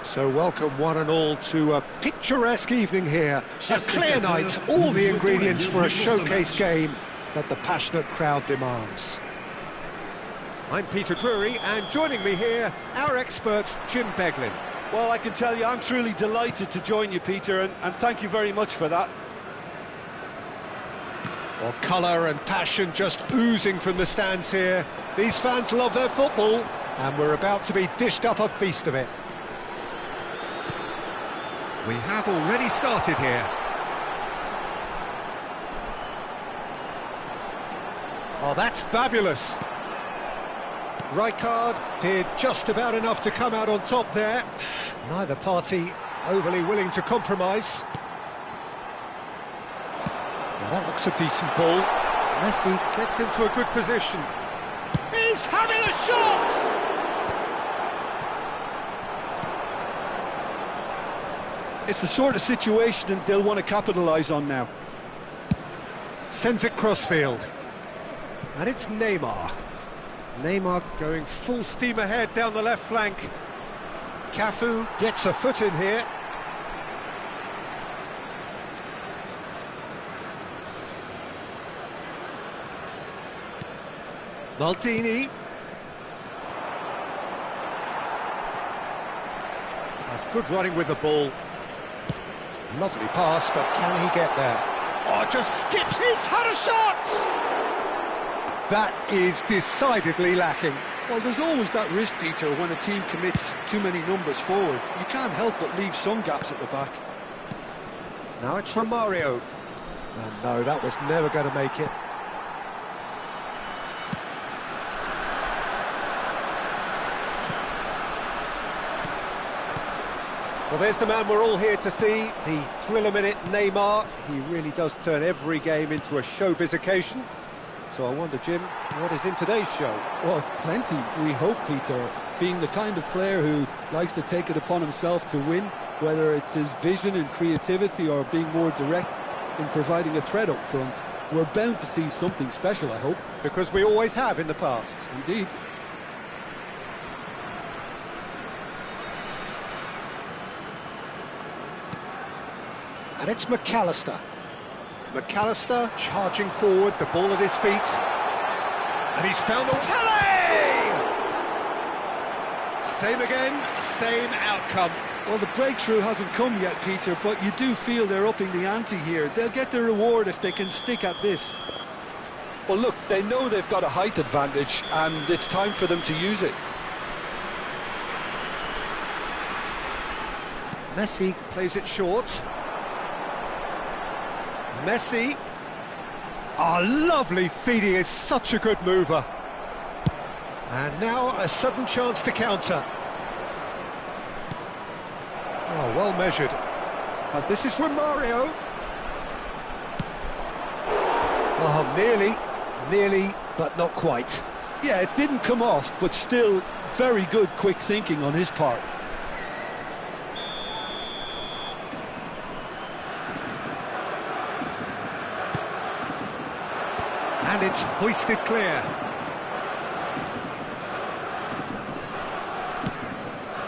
So welcome one and all to a picturesque evening here. A clear night, all the ingredients for a showcase game that the passionate crowd demands. I'm Peter Drury, and joining me here, our expert Jim Beglin. Well, I can tell you I'm truly delighted to join you, Peter, and thank you very much for that. Well, colour and passion just oozing from the stands here. These fans love their football, and we're about to be dished up a feast of it. We have already started here. Oh, that's fabulous. Rijkaard did just about enough to come out on top there. Neither party overly willing to compromise. Now that looks a decent ball. Messi gets into a good position. He's having a shot! It's the sort of situation that they'll want to capitalise on now. Sends it crossfield. And it's Neymar. Neymar going full steam ahead down the left flank. Cafu gets a foot in here. Maldini. That's good running with the ball. Lovely pass, but can he get there? Oh, just skips, he's had a shot! That is decidedly lacking. Well, there's always that risk, Peter, when a team commits too many numbers forward. You can't help but leave some gaps at the back. Now it's Romario. And no, that was never going to make it. Well, there's the man we're all here to see, the thriller-minute Neymar. He really does turn every game into a showbiz occasion. So I wonder, Jim, what is in today's show? Well, plenty, we hope, Peter. Being the kind of player who likes to take it upon himself to win, whether it's his vision and creativity or being more direct in providing a threat up front, we're bound to see something special, I hope. Because we always have in the past. Indeed. And it's McAllister. McAllister charging forward, the ball at his feet. And he's found the... Kelly! Same again, same outcome. Well, the breakthrough hasn't come yet, Peter, but you do feel they're upping the ante here. They'll get their reward if they can stick at this. Well, look, they know they've got a height advantage, and it's time for them to use it. Messi plays it short. Messi. Oh, lovely feed, he is such a good mover. And now a sudden chance to counter. Oh, well measured. And this is Romario. Oh, nearly, but not quite. Yeah, it didn't come off, but still very good quick thinking on his part. And it's hoisted clear.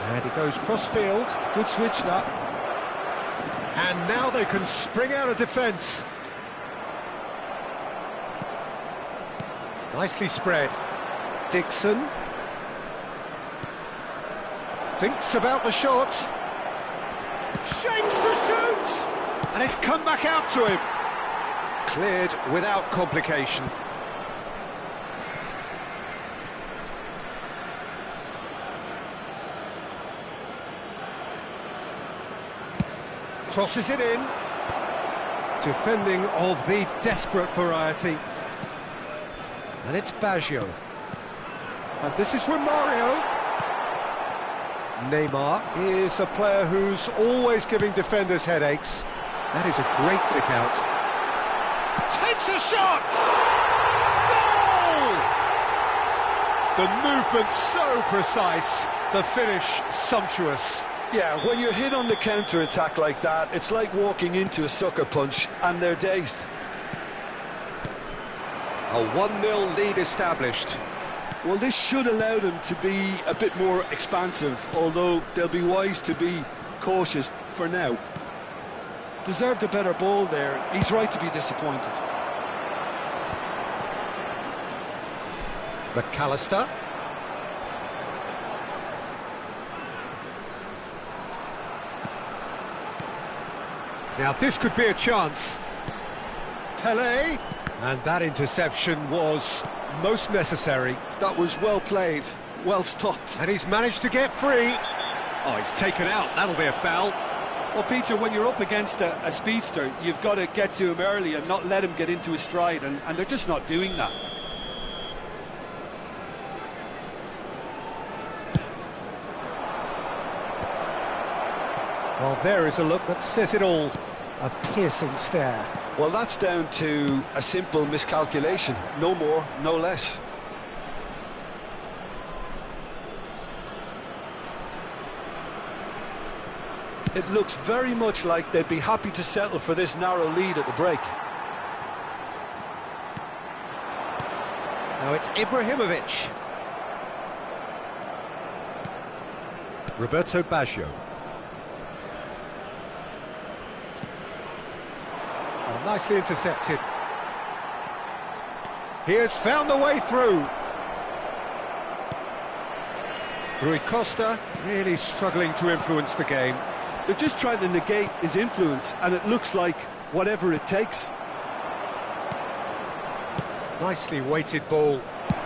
And he goes cross-field. Good switch, that. And now they can spring out of defence. Nicely spread. Dixon. Thinks about the shot. Shapes to shoot! And it's come back out to him. Cleared without complication. Crosses it in. Defending of the desperate variety. And it's Baggio. And this is Romario. Neymar is a player who's always giving defenders headaches. That is a great pick out. Takes a shot! Goal! The movement so precise, the finish sumptuous. Yeah, when you're hit on the counter-attack like that, it's like walking into a sucker punch, and they're dazed. A 1-0 lead established. Well, this should allow them to be a bit more expansive, although they'll be wise to be cautious for now. Deserved a better ball there. He's right to be disappointed. McAllister. Now this could be a chance. Pele. And that interception was most necessary. That was well played, well stopped. And he's managed to get free. Oh, he's taken out. That'll be a foul. Well, Peter, when you're up against a speedster, you've got to get to him early and not let him get into his stride, and they're just not doing that. Well, there is a look that says it all. A piercing stare. Well, that's down to a simple miscalculation. No more, no less. It looks very much like they'd be happy to settle for this narrow lead at the break. Now it's Ibrahimovic. Roberto Baggio. Oh, nicely intercepted. He has found the way through. Rui Costa really struggling to influence the game. They're just trying to negate his influence, and it looks like whatever it takes. Nicely weighted ball.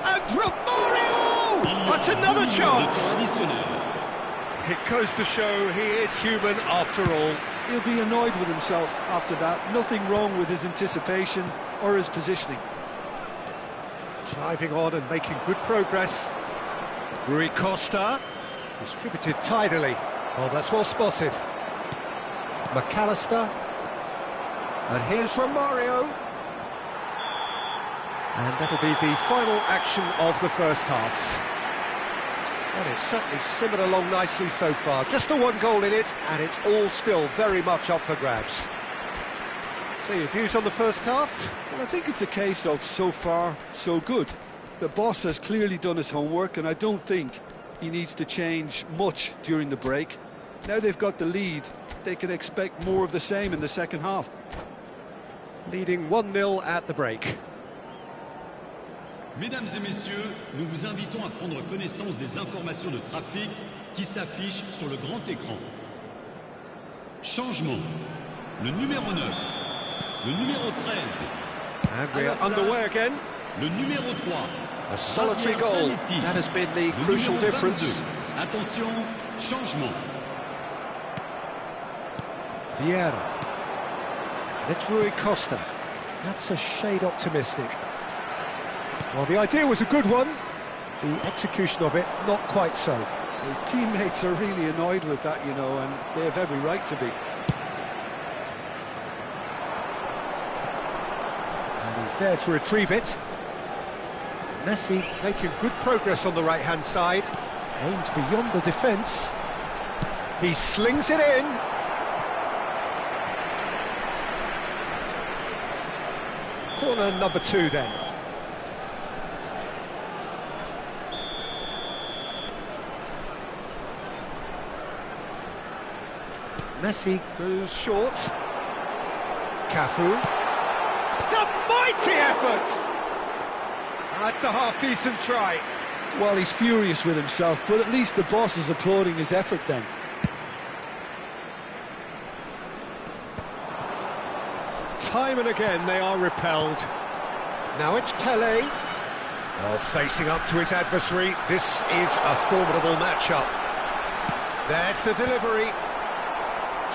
And Romario! That's another chance! It goes to show he is human after all. He'll be annoyed with himself after that. Nothing wrong with his anticipation or his positioning. Driving on and making good progress. Rui Costa. Distributed tidily. Oh, that's well spotted. McAllister. And here's Romario. And that'll be the final action of the first half. And it's certainly simmered along nicely so far. Just the one goal in it, and it's all still very much up for grabs. So your views on the first half? Well, I think it's a case of so far, so good. The boss has clearly done his homework, and I don't think he needs to change much during the break. Now they've got the lead, they can expect more of the same in the second half. Leading 1-0 at the break. Mesdames et messieurs, nous vous invitons à prendre connaissance des informations de trafic qui s'affichent sur le grand écran. Changement. Le numéro 9. Le numéro 13. And we are underway again. Le numéro 3. A solitary goal. That has been the crucial difference. Attention, changement. Vieira. It's Rui Costa. That's a shade optimistic. Well, the idea was a good one. The execution of it, not quite so. His teammates are really annoyed with that, you know, and they have every right to be. And he's there to retrieve it. Messi making good progress on the right-hand side. Aimed beyond the defence. He slings it in. Corner number 2 then. Messi goes short. Cafu. It's a mighty effort! That's a half-decent try. Well, he's furious with himself, but at least the boss is applauding his effort then. Time and again they are repelled. Now it's Pele. Oh, facing up to his adversary. This is a formidable matchup. There's the delivery.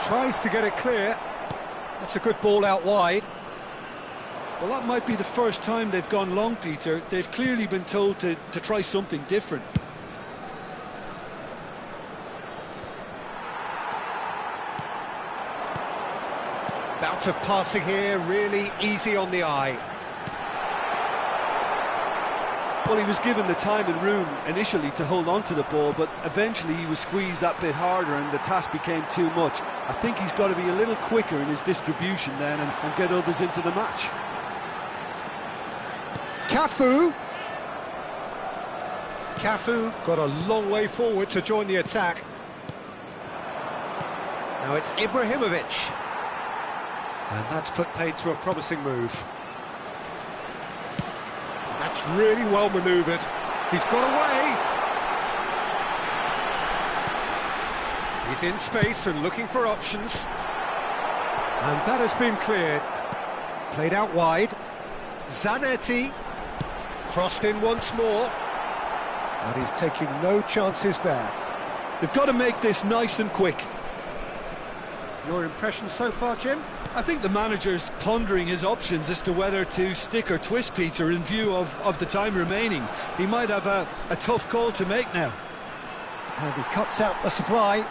Tries to get it clear. That's a good ball out wide. Well, that might be the first time they've gone long, Peter. They've clearly been told to try something different. Bout of passing here, really easy on the eye. Well, he was given the time and room initially to hold on to the ball, but eventually he was squeezed that bit harder and the task became too much. I think he's got to be a little quicker in his distribution then and get others into the match. Cafu. Cafu got a long way forward to join the attack. Now it's Ibrahimovic. And that's put paid to a promising move. That's really well manoeuvred. He's got away. He's in space and looking for options. And that has been cleared. Played out wide. Zanetti. Crossed in once more. And he's taking no chances there. They've got to make this nice and quick. Your impression so far, Jim? I think the manager's pondering his options as to whether to stick or twist Peter in view of the time remaining. He might have a tough call to make now. And he cuts out the supply.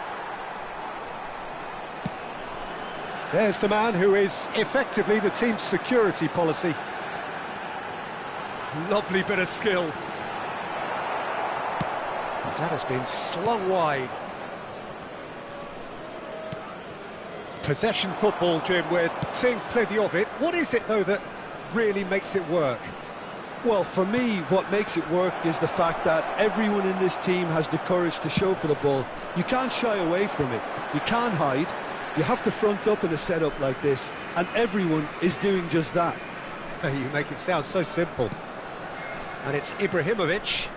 There's the man who is effectively the team's security policy. Lovely bit of skill. That has been slung wide. Possession football, Jim, we're seeing plenty of it. What is it, though, that really makes it work? Well, for me, what makes it work is the fact that everyone in this team has the courage to show for the ball. You can't shy away from it. You can't hide. You have to front up in a setup like this, and everyone is doing just that. You make it sound so simple. And it's Ibrahimovic.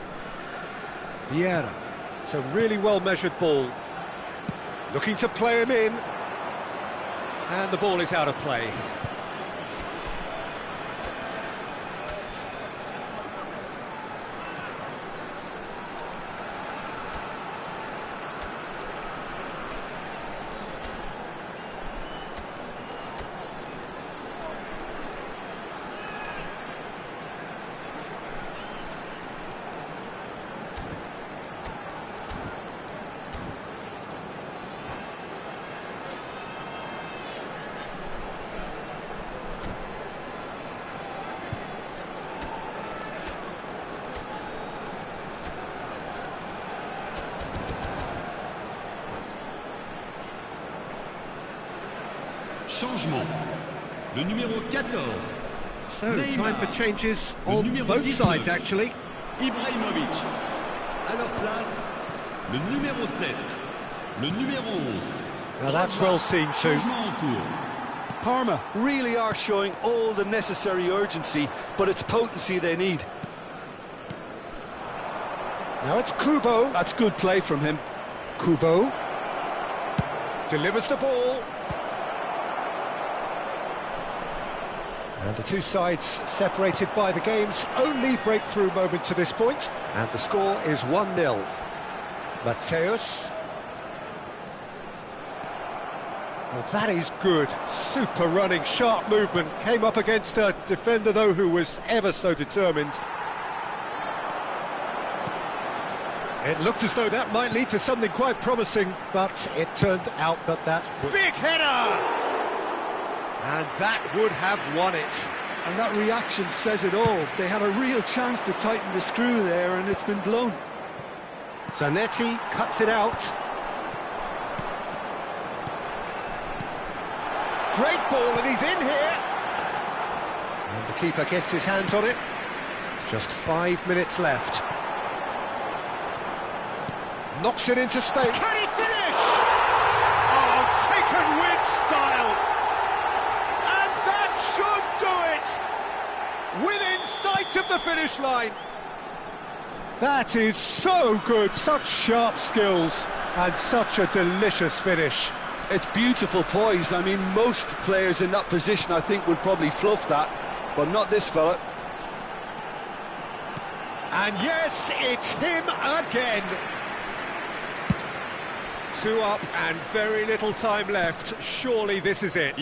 Vieira. It's a really well-measured ball. Looking to play him in. And the ball is out of play. Changement. Le numéro 14. So, Neymar. time for changes on both sides, actually. Ibrahimovic. À leur place, le numéro 7. Le numéro 11. Now that's well seen too. Changement en cours. Parma really are showing all the necessary urgency, but it's potency they need. Now it's Kubo. That's good play from him. Kubo delivers the ball. And the two sides separated by the game's only breakthrough moment to this point. And the score is 1-0. Mateus. Well, that is good. Super running, sharp movement. Came up against a defender, though, who was ever so determined. It looked as though that might lead to something quite promising, but it turned out that was... Big header! And that would have won it. And that reaction says it all. They had a real chance to tighten the screw there, and it's been blown. Zanetti cuts it out. Great ball, and he's in here. And the keeper gets his hands on it. Just 5 minutes left. Knocks it into space. Can he finish? Oh, taken with style. And that should do it. Within sight of the finish line. That is so good. Such sharp skills and such a delicious finish. It's beautiful poise. I mean, most players in that position, I think, would probably fluff that, but not this fella. And yes, it's him again. 2 up and very little time left. Surely this is it.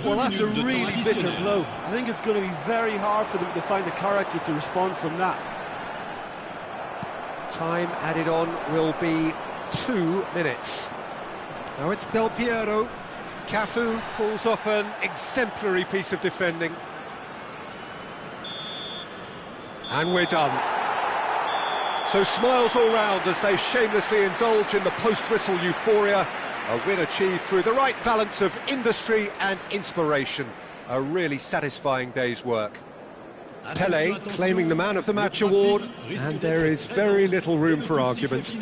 Well, that's a really bitter blow. I think it's going to be very hard for them to find the character to respond from that. Time added on will be 2 minutes. Now it's Del Piero. Cafu pulls off an exemplary piece of defending. And we're done. So smiles all round as they shamelessly indulge in the post-whistle euphoria. A win achieved through the right balance of industry and inspiration. A really satisfying day's work. Pele claiming the Man of the Match award, and there is very little room for argument.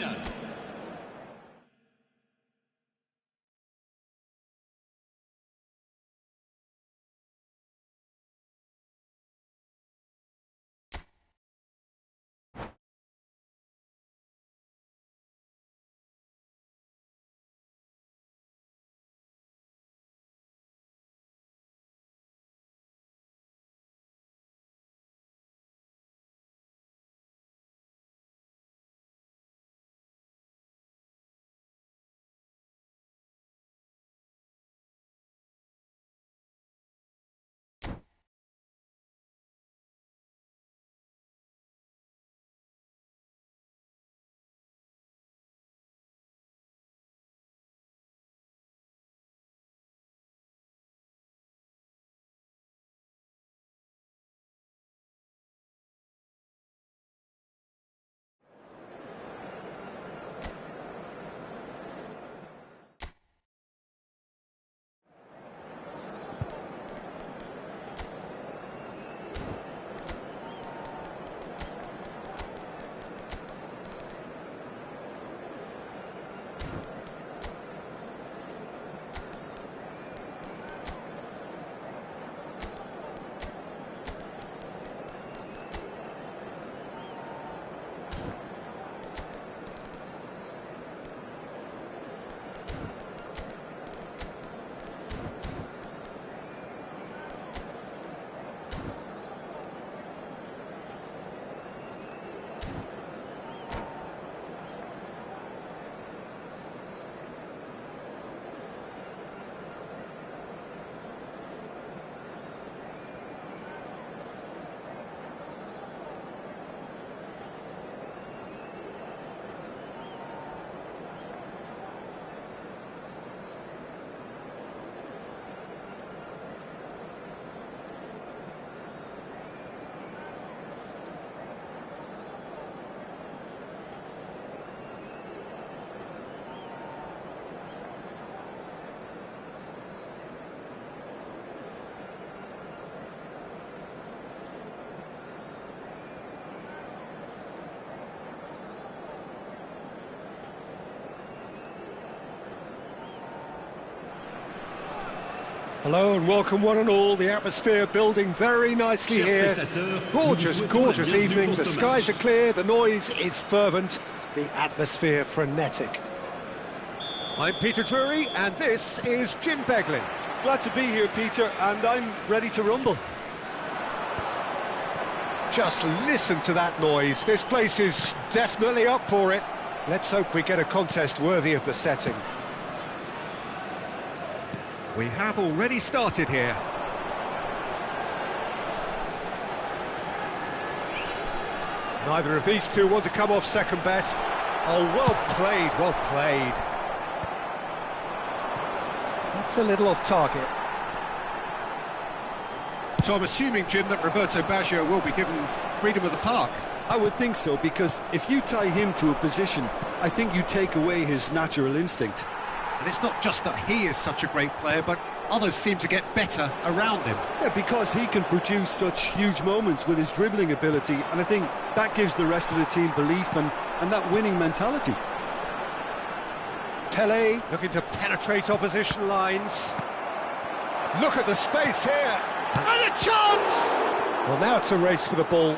Hello and welcome one and all. The atmosphere building very nicely here. Gorgeous, gorgeous evening. The skies are clear, the noise is fervent, the atmosphere frenetic. I'm Peter Drury and this is Jim Beglin. Glad to be here, Peter, and I'm ready to rumble. Just listen to that noise. This place is definitely up for it. Let's hope we get a contest worthy of the setting. We have already started here. Neither of these two want to come off second best. Oh, well played, well played. That's a little off target. So I'm assuming, Jim, that Roberto Baggio will be given freedom of the park. I would think so, because if you tie him to a position, I think you take away his natural instinct. And it's not just that he is such a great player, but others seem to get better around him. Yeah, because he can produce such huge moments with his dribbling ability, and I think that gives the rest of the team belief and that winning mentality. Pele looking to penetrate opposition lines. Look at the space here. And a chance! Well, now it's a race for the ball.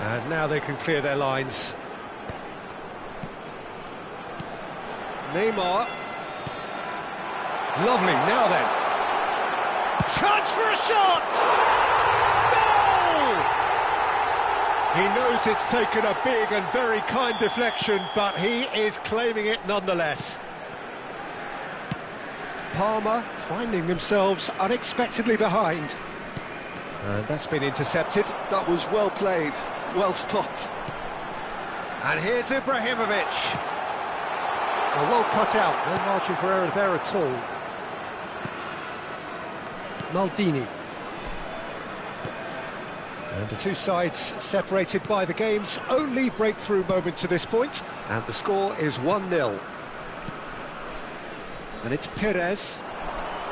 And now they can clear their lines. Neymar. Lovely, now then. Chance for a shot! Goal! He knows it's taken a big and very kind deflection, but he is claiming it nonetheless. Parma finding themselves unexpectedly behind. And that's been intercepted. That was well played, well stopped. And here's Ibrahimovic. Well cut out, no margin for error there at all. Maldini. And the two sides separated by the game's only breakthrough moment to this point. And the score is 1-0. And it's Perez.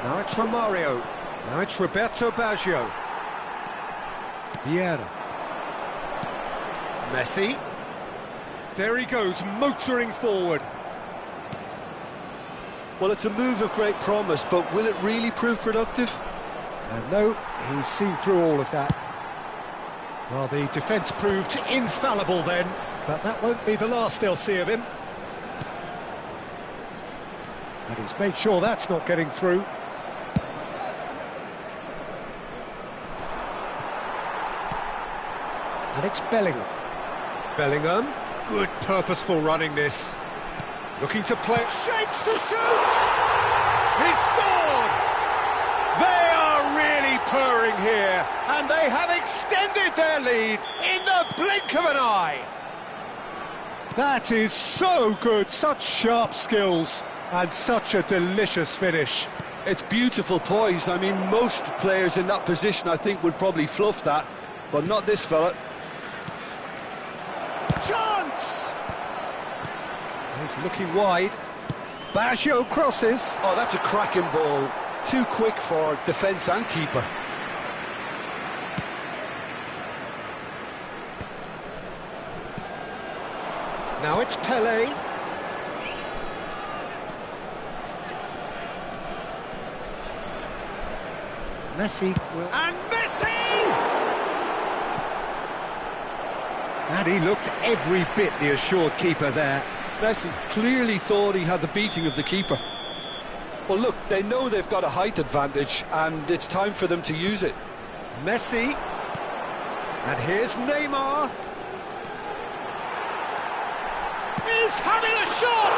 Now it's Romario. Now it's Roberto Baggio. Vieira. Messi. There he goes, motoring forward. Well, it's a move of great promise, but will it really prove productive? No, he's seen through all of that. Well, the defence proved infallible then, but that won't be the last they'll see of him. And he's made sure that's not getting through. And it's Bellingham. Bellingham, good purposeful running this. Looking to play, shapes to shoot! He's scored! They are really purring here, and they have extended their lead in the blink of an eye. That is so good, such sharp skills, and such a delicious finish. It's beautiful poise. I mean, most players in that position, I think, would probably fluff that, but not this fella. Chance! He's looking wide. Baggio crosses. Oh, that's a cracking ball. Too quick for defence and keeper. Now it's Pele. Messi will... And Messi! And he looked every bit the assured keeper there. Messi clearly thought he had the beating of the keeper. Well, look, they know they've got a height advantage, and it's time for them to use it. Messi. And here's Neymar. He's having a shot!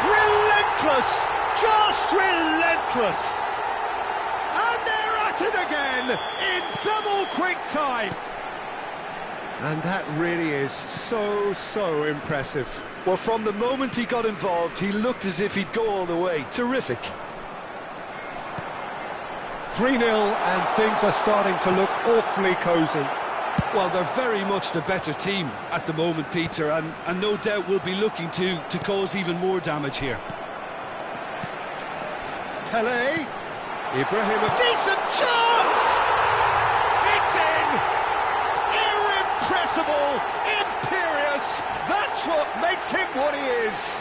Relentless! Just relentless! And they're at it again in double quick time. And that really is so impressive. Well, from the moment he got involved, he looked as if he'd go all the way. Terrific. 3-0, and things are starting to look awfully cosy. Well, they're very much the better team at the moment, Peter, and no doubt will be looking to cause even more damage here. Pele. Ibrahim, a decent chance! It's in! Irrepressible, imperious, that's what makes him what he is.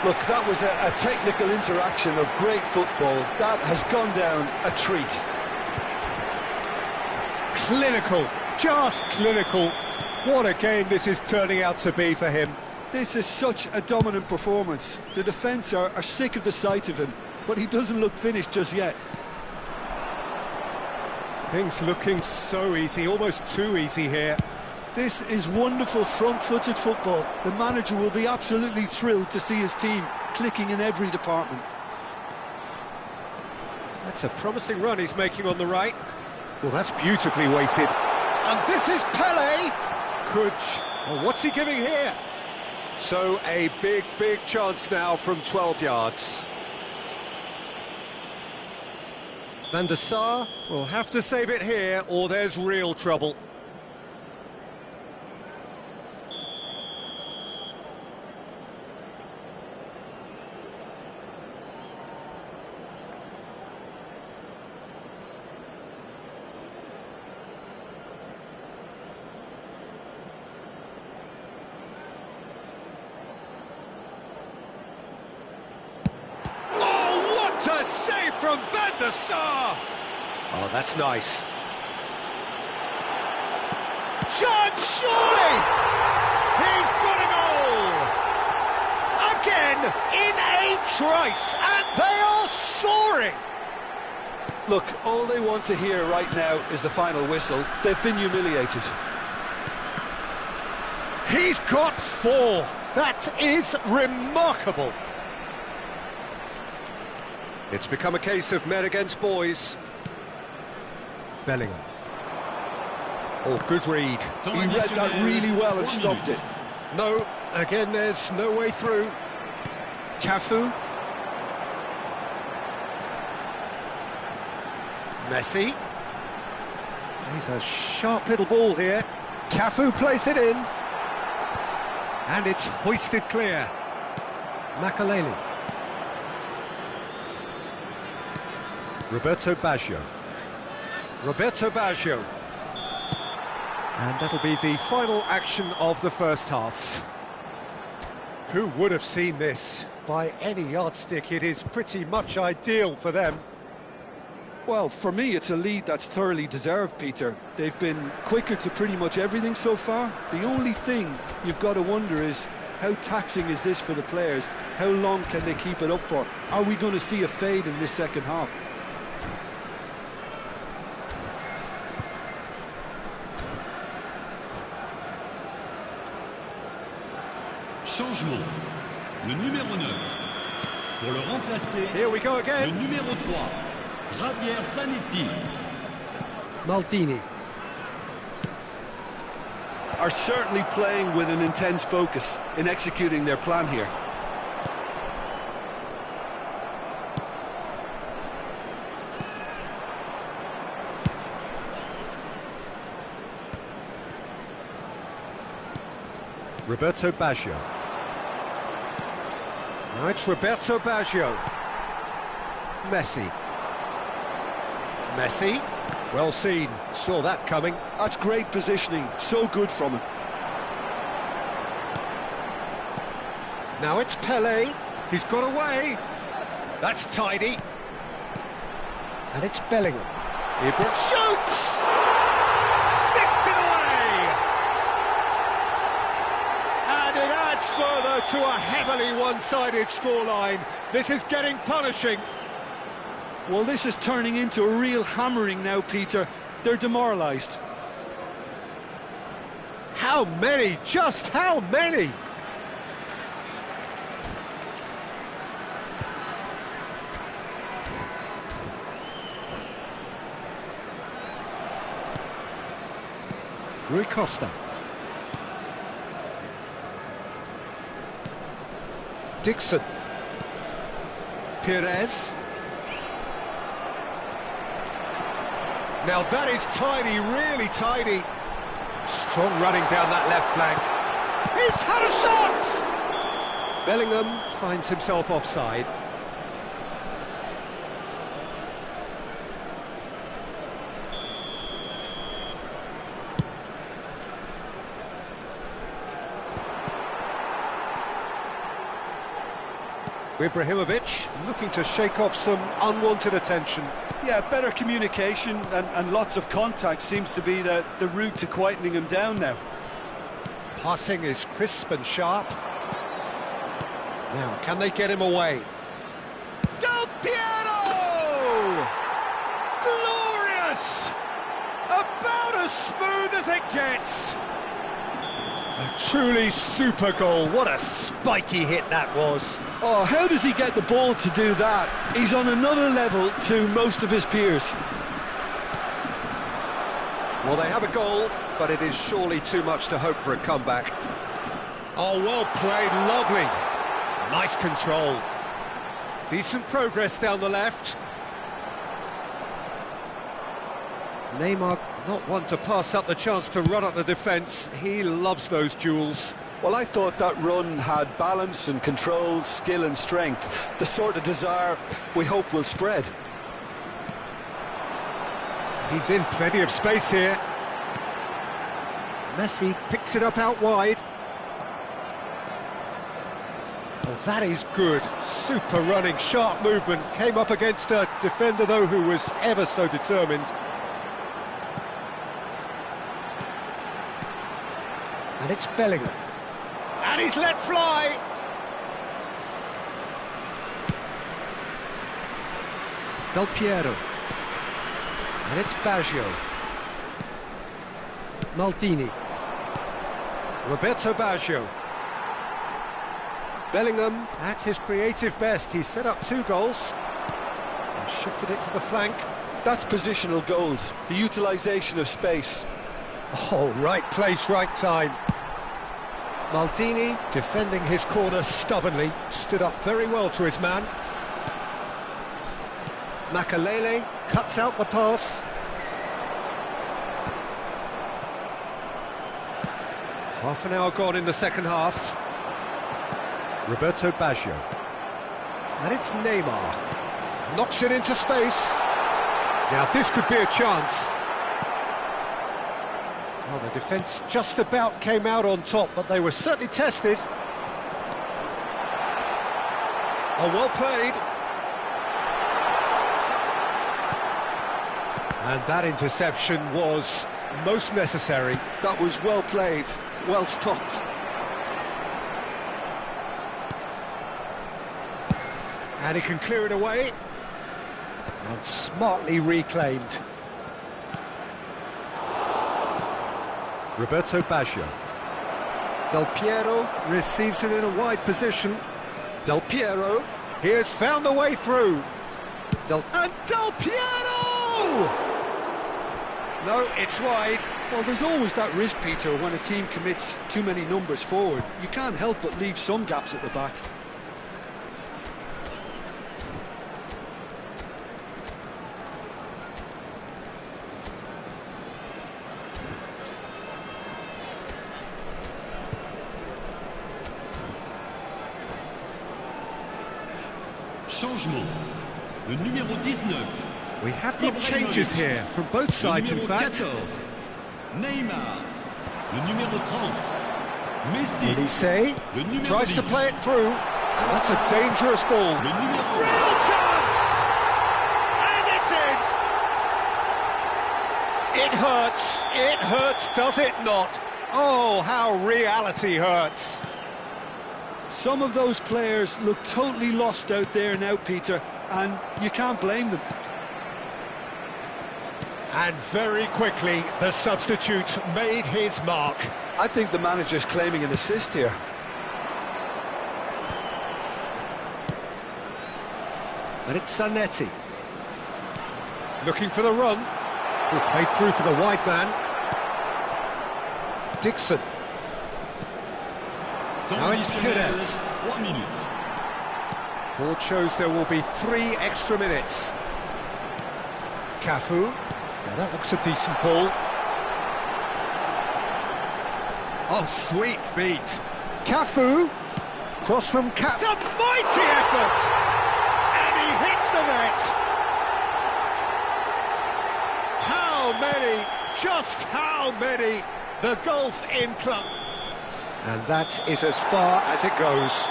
Look, that was a technical interaction of great football. That has gone down a treat. Clinical, just clinical. What a game this is turning out to be for him. This is such a dominant performance. The defence are sick of the sight of him, but he doesn't look finished just yet. Things looking so easy, almost too easy here. This is wonderful front-footed football. The manager will be absolutely thrilled to see his team clicking in every department. That's a promising run he's making on the right. Well, that's beautifully weighted. And this is Pele. Well, what's he giving here? So a big chance now from 12 yards. Van der Sar will have to save it here, or there's real trouble. A save from Van der Sar! Oh, that's nice. Chance, surely! He's got a goal! Again, in a trice, and they are soaring! Look, all they want to hear right now is the final whistle. They've been humiliated. He's got 4. That is remarkable. It's become a case of men against boys. Bellingham. Oh, good read. He read that really well and stopped it. No, again, there's no way through. Cafu. Messi. He's a sharp little ball here. Cafu plays it in. And it's hoisted clear. Makaleli. Roberto Baggio. Roberto Baggio. And that'll be the final action of the first half. Who would have seen this? By any yardstick, it is pretty much ideal for them. Well, for me, it's a lead that's thoroughly deserved, Peter. They've been quicker to pretty much everything so far. The only thing you've got to wonder is, how taxing is this for the players? How long can they keep it up for? Are we going to see a fade in this second half? Changement. Le numéro 9. Pour le remplacer, Here we go le again. numéro 3. Javier Zanetti. Maldini. Are certainly playing with an intense focus in executing their plan here. Roberto Baggio. Now it's Roberto Baggio. Messi. Messi. Well seen. Saw that coming. That's great positioning. So good from him. Now it's Pelé. He's got away. That's tidy. And it's Bellingham. Ibra shoots! Sticks it away! And it adds further to a heavily one-sided scoreline. This is getting punishing. Well, this is turning into a real hammering now, Peter. They're demoralised. How many? Just how many? Rui Costa. Dixon. Perez. Now that is tidy, really tidy. Strong running down that left flank. He's had a shot! Bellingham finds himself offside. Ibrahimovic looking to shake off some unwanted attention. Yeah, better communication and lots of contact seems to be the route to quietening him down now. Passing is crisp and sharp. Now, can they get him away? Del Piero! Glorious! About as smooth as it gets. A truly super goal. What a spiky hit that was. Oh, how does he get the ball to do that? He's on another level to most of his peers. Well, they have a goal, but it is surely too much to hope for a comeback. Oh, well played, lovely. Nice control. Decent progress down the left. Neymar not one to pass up the chance to run up the defence. He loves those duels. Well, I thought that run had balance and control, skill and strength. The sort of desire we hope will spread. He's in plenty of space here. Messi picks it up out wide. Well, that is good. Super running, sharp movement. Came up against a defender, though, who was ever so determined. And it's Bellingham. And he's let fly! Del Piero. And it's Baggio. Maldini. Roberto Baggio. Bellingham at his creative best. He set up 2 goals and shifted it to the flank. That's positional gold, the utilisation of space. Oh, right place, right time. Maldini, defending his corner stubbornly, stood up very well to his man. Makalele cuts out the pass. Half an hour gone in the second half. Roberto Baggio. And it's Neymar. Knocks it into space. Now this could be a chance. Well, the defence just about came out on top, but they were certainly tested. Oh, well played. And that interception was most necessary. That was well played, well stopped. And he can clear it away. And smartly reclaimed. Roberto Baggio. Del Piero receives it in a wide position. Del Piero, he has found the way through. And Del Piero! No, it's wide. Well, there's always that risk, Peter, when a team commits too many numbers forward. You can't help but leave some gaps at the back. Changement. Le numéro 19. We have got changes here from both sides, in fact. 14. Neymar. Le numéro 30. Messi. Elise Le numéro tries 10. to play it through. That's a dangerous ball. Le numéro Real chance! And it's in! It hurts, does it not? Oh, how reality hurts. Some of those players look totally lost out there now, Peter, and you can't blame them. And very quickly, the substitute made his mark. I think the manager's claiming an assist here. And it's Zanetti. Looking for the run. Who played through for the wide man. Dixon. Now it's Perez. 1 minute. Board shows there will be 3 extra minutes. Cafu. Now that looks a decent ball. Oh, sweet feet. Cafu. Cross from Cafu. It's a mighty effort! And he hits the net. How many? Just how many? The Golf in club. And that is as far as it goes.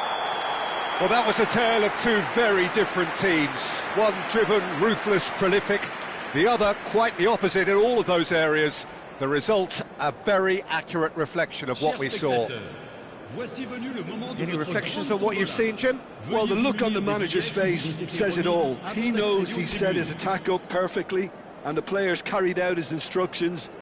Well, that was a tale of 2 very different teams. One driven, ruthless, prolific. The other quite the opposite in all of those areas. The result, a very accurate reflection of what we saw. Any reflections on what you've seen, Jim? Well, the look on the manager's face says it all. He knows he set his attack up perfectly, and the players carried out his instructions.